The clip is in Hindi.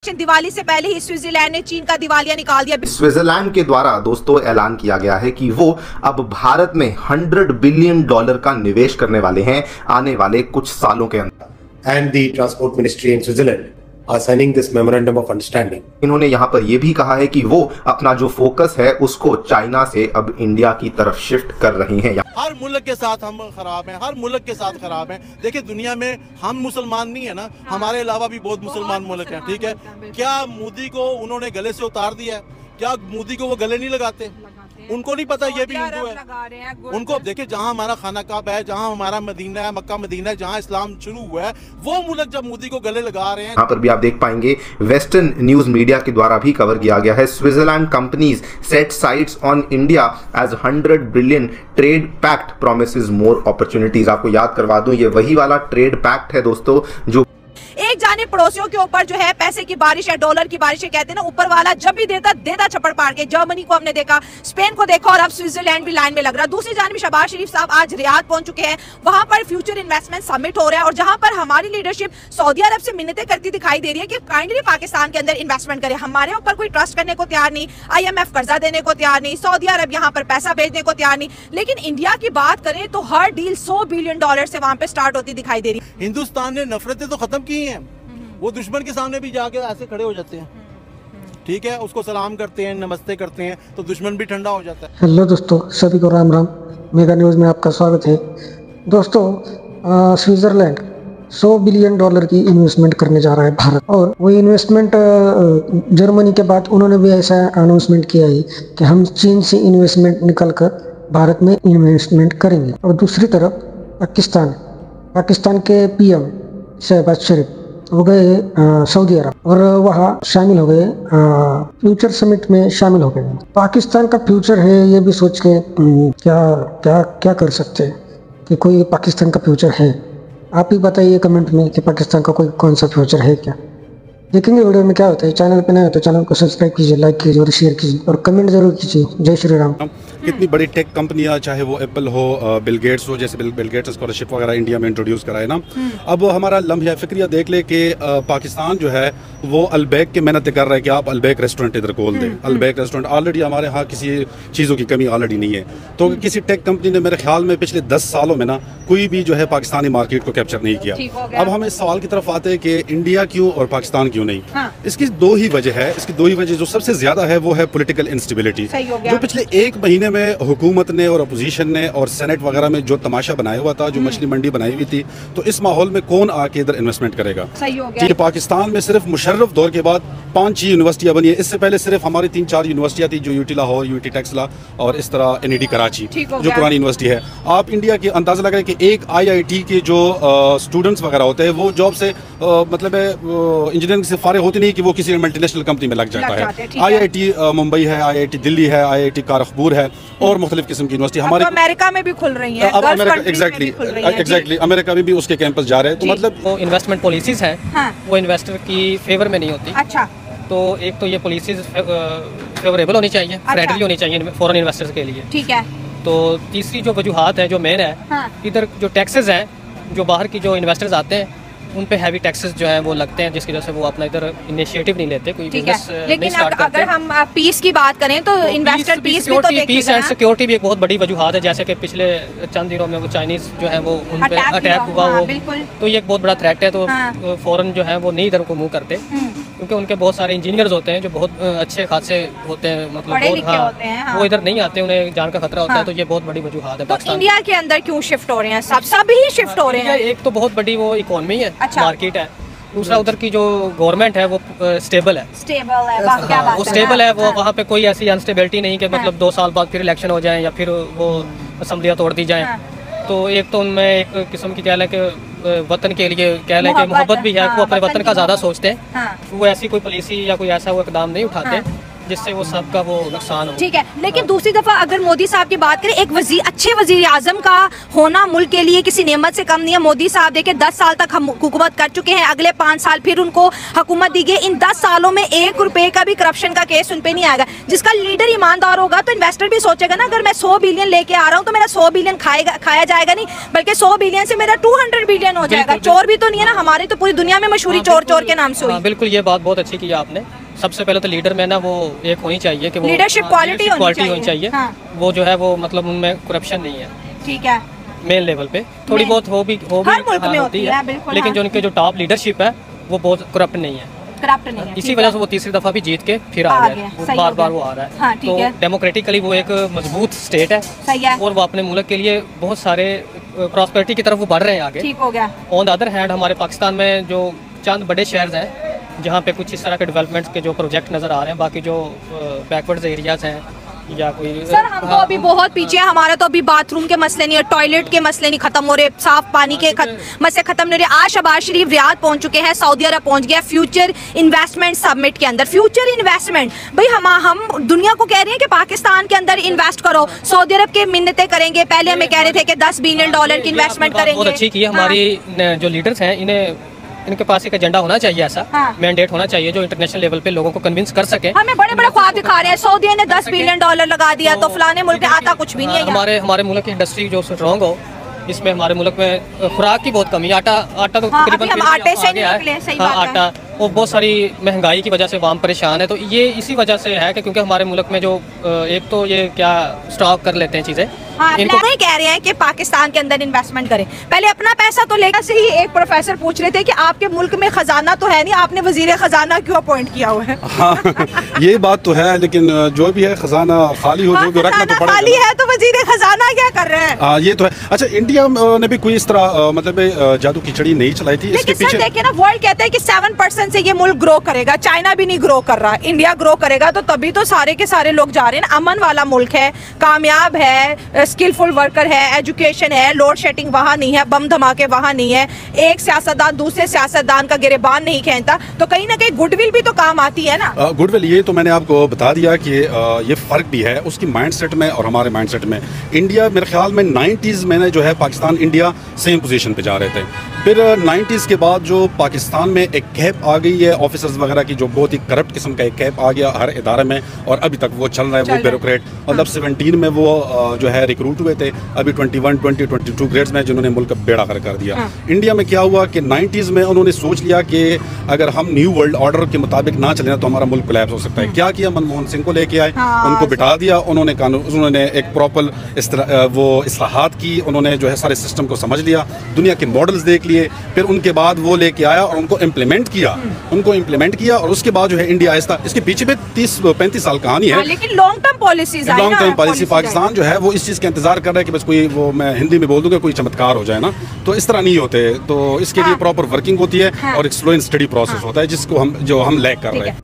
इलेक्शन दिवाली से पहले ही स्विट्जरलैंड ने चीन का दिवालिया निकाल दिया। स्विट्जरलैंड के द्वारा दोस्तों ऐलान किया गया है कि वो अब भारत में $100 बिलियन का निवेश करने वाले हैं आने वाले कुछ सालों के अंदर। And the transport ministry in Switzerland are signing this memorandum of understanding। इन्होंने यहाँ पर यह भी कहा है कि वो अपना जो फोकस है उसको चाइना से अब इंडिया की तरफ शिफ्ट कर रही हैं। हर मुल्क के साथ हम खराब हैं, हर मुल्क के साथ खराब हैं। देखिए दुनिया में हम मुसलमान नहीं है ना, हमारे अलावा भी बहुत मुसलमान मुल्क हैं, ठीक है। क्या मोदी को उन्होंने गले से उतार दिया है? क्या मोदी को वो गले नहीं लगाते? उनको नहीं पता ये भी हिंदू है। उनको देखिए जहाँ हमारा खाना काबा है, जहाँ हमारा मदीना है, मक्का मदीना है, जहाँ इस्लाम शुरू हुआ है, वो मुल्क जब मोदी को गले लगा रहे हैं। यहाँ पर भी आप देख पाएंगे वेस्टर्न न्यूज मीडिया के द्वारा भी कवर किया गया है। Switzerland companies set sights on India as $100 billion trade pact promises more opportunities. आपको याद करवा दूं, ये वही वाला ट्रेड पैक्ट है दोस्तों जो एक जाने पड़ोसियों के ऊपर जो है पैसे की बारिश है, डॉलर की बारिश है, कहते हैं ना, ऊपर वाला जब भी देता छप्पड़ पाड़ के। जर्मनी को हमने देखा, स्पेन को देखा और अब स्विट्जरलैंड भी लाइन में लग रहा है। दूसरी जानिब शहबाज शरीफ साहब आज रियाद पहुंच चुके हैं, वहां पर फ्यूचर इन्वेस्टमेंट समिट हो रहा है और जहां पर हमारी लीडरशिप सऊदी अरब से मिन्नतें करती दिखाई दे रही है कि काइंडली पाकिस्तान के अंदर इन्वेस्टमेंट करे। हमारे ऊपर कोई ट्रस्ट करने को तैयार नहीं, IMF कर्जा देने को तैयार नहीं, सऊदी अरब यहाँ पर पैसा भेजने को तैयार नहीं। लेकिन इंडिया की बात करें तो हर डील $100 बिलियन से वहां पे स्टार्ट होती दिखाई दे रही है। हिंदुस्तान ने नफरतें तो खत्म की हैं, वो दुश्मन के सामने भी जाके ऐसे खड़े हो जाते हैं, ठीक है, उसको सलाम करते हैं, नमस्ते करते हैं, तो दुश्मन भी ठंडा हो जाता है। हेलो दोस्तों, सभी को राम राम। मेगा न्यूज़ में आपका स्वागत है। दोस्तों, स्विट्जरलैंड $100 बिलियन की इन्वेस्टमेंट करने जा रहा है भारत, और वो इन्वेस्टमेंट जर्मनी के बाद उन्होंने भी ऐसा अनाउंसमेंट किया है कि हम चीन से इन्वेस्टमेंट निकल कर भारत में इन्वेस्टमेंट करेंगे। और दूसरी तरफ पाकिस्तान के PM शहबाज शरीफ हो गए सऊदी अरब और वहाँ शामिल हो गए, फ्यूचर समिट में शामिल हो गए। पाकिस्तान का फ्यूचर है ये भी सोच के क्या कर सकते हैं कि कोई पाकिस्तान का फ्यूचर है? आप ही बताइए कमेंट में कि पाकिस्तान का कोई कौन सा फ्यूचर है क्या। देखेंगे वीडियो में क्या होता है। चैनल पे नए हो तो चैनल को सब्सक्राइब कीजिए, लाइक कीजिए और शेयर कीजिए और कमेंट जरूर कीजिए। जय श्री राम। कितनी बड़ी टेक कंपनियां, चाहे वो एप्पल हो, बिल गेट्स हो, जैसे बिल गेट्स स्कॉलरशिप वगैरह इंडिया में इंट्रोड्यूस कराए ना। अब हमारा लम्हा फिक्रिया देख ले कि पाकिस्तान जो है वो अलबैक की मेहनत कर रहा है कि आप अलबैक रेस्टोरेंट इधर खोल दें। अलबैक रेस्टोरेंट ऑलरेडी हमारे यहाँ किसी चीज़ों की कमी ऑलरेडी नहीं है, तो किसी टेक कंपनी ने मेरे ख्याल में पिछले 10 सालों में ना कोई भी जो है पाकिस्तानी मार्केट को कैप्चर नहीं किया। अब हम इस सवाल की तरफ आते हैं कि इंडिया क्यों और पाकिस्तान क्यों नहीं। इसकी दो ही वजह है। इसकी दो ही वजह जो सबसे ज्यादा है वो है पॉलिटिकल इंस्टेबिलिटी। जो पिछले 1 महीने में हुकूमत ने और अपोजिशन ने और सेनेट वगैरह में जो तमाशा बनाया हुआ था, जो मछली मंडी बनाई हुई थी, तो इस माहौल में कौन आके इधर इन्वेस्टमेंट करेगा? ठीक है, पाकिस्तान में सिर्फ मुशर्रफ दौर के बाद 5 यूनिवर्सिटियां बनी है। इससे पहले सिर्फ हमारी 3-4 यूनिवर्सिटियां थी, जो UT लाहौर, UT टेक्सला और इस तरह NED कराची जो पुरानी यूनिवर्सिटी है। आप इंडिया के अंदाजा लगाएं कि एक IIT के जो स्टूडेंट्स वगैरह होते हैं वो जॉब से मतलब इंजीनियरिंग से फारिग होते नहीं कि वो किसी मल्टीनेशनल कंपनी में लग जाता है। IIT मुंबई है, IIT दिल्ली है, IIT कानपुर है और मुख्तलिफ किस्म की यूनिवर्सिटी हमारे अमेरिका में भी खुल रही है। एग्जैक्टली अमेरिका में भी उसके कैंपस जा रहे हैं। तो मतलब वो इन्वेस्टमेंट पॉलिसीज है, वो इन्वेस्टर की फेवर में नहीं होती। अच्छा, तो एक तो ये पॉलिसीज फेवरेबल होनी चाहिए, फ्रेंडली होनी चाहिए फॉरेन इन्वेस्टर्स के लिए। ठीक है। तो तीसरी जो वजूहात है, जो मेन है, इधर जो टैक्सेस हैं, जो बाहर की जो इन्वेस्टर्स आते हैं उन पे हैवी टैक्सेस जो है वो लगते हैं, जिसकी वजह से वो अपना इधर इनिशिएटिव नहीं लेते, कोई बिजनेस नहीं स्टार्ट करते। अगर हम पीस की बात करें तो इन्वेस्टर पीस एंड सिक्योरिटी भी एक बहुत बड़ी वजूहात है। जैसे कि पिछले चंद दिनों में वो चाइनीज जो है वो उन पे अटैक हुआ, वो तो ये एक बहुत बड़ा थ्रेट है। तो फॉरेन जो है वो नहीं इधर को मूव करते, क्योंकि उनके बहुत सारे इंजीनियर्स होते हैं जो बहुत अच्छे खासे होते हैं, मतलब वो इधर नहीं आते, उन्हें जान का खतरा होता है। तो ये बहुत बड़ी वजूहात है। तो इंडिया के अंदर क्यों शिफ्ट हो रहे हैं? सब ही शिफ्ट हो रहे हैं। एक तो बहुत बड़ी वो इकोनॉमी है, मार्केट है। दूसरा उधर की जो गवर्नमेंट है वो स्टेबल है, वो स्टेबल है। वो वहाँ पे कोई ऐसी अनस्टेबिलिटी नहीं कि मतलब 2 साल बाद फिर इलेक्शन हो जाए या फिर वो असम्बलियाँ तोड़ दी जाएं। तो एक तो उनमें एक किस्म की कह लें कि वतन के लिए कह लें कि मोहब्बत भी है, वो अपने वतन का ज़्यादा सोचते हैं। वो ऐसी कोई पॉलिसी या कोई ऐसा वो इकदाम नहीं उठाते जिससे वो सबका वो नुकसान हो। ठीक है, लेकिन दूसरी दफा अगर मोदी साहब की बात करें, एक अच्छे वजीर आजम का होना मुल्क के लिए किसी नेमत से कम नहीं है। मोदी साहब देखिए 10 साल तक हम हुकूमत कर चुके हैं, अगले 5 साल फिर उनको हुकूमत दी गई। इन 10 सालों में 1 रुपए का भी करप्शन का केस उन पे नहीं आएगा। जिसका लीडर ईमानदार होगा तो इन्वेस्टर भी सोचेगा ना, अगर मैं 100 बिलियन लेके आ रहा हूँ तो मेरा 100 बिलियन खाया जाएगा नहीं, बल्कि 100 बिलियन से मेरा 200 बिलियन हो जाएगा। चोर भी तो नहीं है ना, हमारी तो पूरी दुनिया में मशहूरी चोर के नाम से हुई। बिल्कुल, ये बात बहुत अच्छी की आपने। सबसे पहले तो लीडर में ना वो एक होनी चाहिए कि वो लीडरशिप क्वालिटी होनी चाहिए। वो जो है वो मतलब उनमें करप्शन नहीं है। ठीक है, मेन लेवल पे थोड़ी बहुत हो भी हर मुल्क में होती है, लेकिन जो उनके जो टॉप लीडरशिप है वो बहुत करप्ट नहीं है। इसी वजह से वो तीसरी दफा भी जीत के फिर आ गया, बार वो आ रहा है। तो डेमोक्रेटिकली वो एक मजबूत स्टेट है, सही है, और वो अपने मुल्क के लिए बहुत सारे प्रॉस्पेरिटी की तरफ वो बढ़ रहे हैं आगे। ठीक हो गया। ऑन द अदर हैंड हमारे पाकिस्तान में जो चंद बड़े शहर हैं जहाँ पे कुछ इस तरह के डेवलपमेंट्स के जो प्रोजेक्ट नज़र आ रहे हैं, बाकी जो बैकवर्ड एरियाज हैं या कोई सर हम तो अभी बहुत पीछे हैं। हमारा तो अभी बाथरूम के मसले नहीं है, टॉयलेट के मसले नहीं खत्म हो रहे, साफ पानी के मसले खत्म नहीं हो रहे। आज शहबाज शरीफ रियाद पहुंच चुके हैं, सऊदी अरब पहुंच गया फ्यूचर इन्वेस्टमेंट समिट के अंदर। फ्यूचर इन्वेस्टमेंट भाई हम दुनिया को कह रहे हैं कि पाकिस्तान के अंदर इन्वेस्ट करो। सऊदी अरब के मिन्नतें करेंगे, पहले हमें कह रहे थे कि $10 बिलियन की इन्वेस्टमेंट करेंगे। बहुत अच्छी की है हमारी जो लीडर्स हैं, इनके पास एक एजेंडा होना चाहिए, ऐसा मैंडेट होना चाहिए जो इंटरनेशनल लेवल पे लोगों को कन्विंस कर सके। हमें बड़े बड़े ख्वाब दिखा रहे हैं, सऊदी ने $10 बिलियन लगा दिया तो फलाने मुल्क में आता कुछ भी नहीं है। हमारे मुल्क की इंडस्ट्री जो स्ट्रॉन्ग हो, इसमें हमारे मुल्क में खुराक की बहुत कमी। आटा तो तकरीबन आटे से निकले, सही बात है। आटा और बहुत सारी महंगाई की वजह से आवाम परेशान है। तो ये इसी वजह से है कि क्योंकि हमारे मुल्क में जो एक तो ये क्या स्टॉक कर लेते हैं चीज़ें। इनको नहीं कह रहे हैं कि पाकिस्तान के अंदर इन्वेस्टमेंट करें, पहले अपना पैसा तो लेकर से ही। एक प्रोफेसर पूछ रहे थे कि आपके मुल्क में खजाना तो है नहीं, आपने वजीर खजाना क्यों अपॉइंट किया हुआ है? हाँ, ये बात तो है, लेकिन जो भी है खजाना खाली हो जो रखना तो पड़ेगा। खाली है तो वजीर खजाना क्या कर रहे हैं? ये तो है। अच्छा, इंडिया ने भी कोई इस तरह मतलब जादू की छड़ी नहीं चलाई थी। इसके पीछे देखिए ना, वर्ल्ड कहता है कि 7% से ये मुल्क ग्रो करेगा, चाइना भी नहीं ग्रो कर रहा, इंडिया ग्रो करेगा तो तभी तो सारे के सारे लोग जा रहे हैं। अमन वाला मुल्क है, कामयाब है, स्किलफुल वर्कर है, एजुकेशन है, लोड शेडिंग वहाँ नहीं है, बम धमाके वहाँ नहीं है, एक सियासतदान दूसरे सियासतदान का गिरेबान नहीं खेलता, तो कहीं ना कहीं गुडविल भी तो काम आती है ना। गुडविल ये तो मैंने आपको बता दिया कि ये फ़र्क भी है उसकी माइंडसेट में और हमारे माइंडसेट में। इंडिया मेरे ख्याल में 90s में जो है पाकिस्तान इंडिया सेम पोजीशन पे जा रहे थे, फिर 90s के बाद जो पाकिस्तान में एक गैप आ गई है ऑफिसर्स वगैरह की, जो बहुत ही करप्ट किस्म का एक गैप आ गया हर इदारे में, और अभी तक वो चल रहा है। वो ब्यूरोक्रेट मतलब 17 में वो जो है रिक्रूट हुए थे, अभी 21, 20, 22 ग्रेड्स में जिन्होंने मुल्क का बेड़ा कर दिया। इंडिया में क्या हुआ कि 90s में उन्होंने सोच लिया कि अगर हम न्यू वर्ल्ड ऑर्डर के मुताबिक ना चले तो हमारा मुल्क कोलैप्स हो सकता है। क्या किया, मनमोहन सिंह को लेके आए, उनको बिठा दिया, उन्होंने एक प्रॉपर वो इस्लाहात की, उन्होंने जो है सारे सिस्टम को समझ लिया, दुनिया के मॉडल्स देख लिए, फिर उनके बाद वो लेके आया और उनको इम्प्लीमेंट किया और उसके बाद जो है इंडिया आहिस्ता, इसके पीछे भी 30-35 साल कहानी है। लेकिन लॉन्ग टर्म पॉलिसी पाकिस्तान जो है वो इस चीज़ का इंतजार कर रहा है कि बस कोई वो मैं हिंदी में बोल दूंगा कोई चमत्कार हो जाए ना, तो इस तरह नहीं होते। तो इसके लिए प्रॉपर वर्किंग होती है और एक स्लो एंड स्टडी प्रोसेस होता है जो हम लैग कर रहे हैं।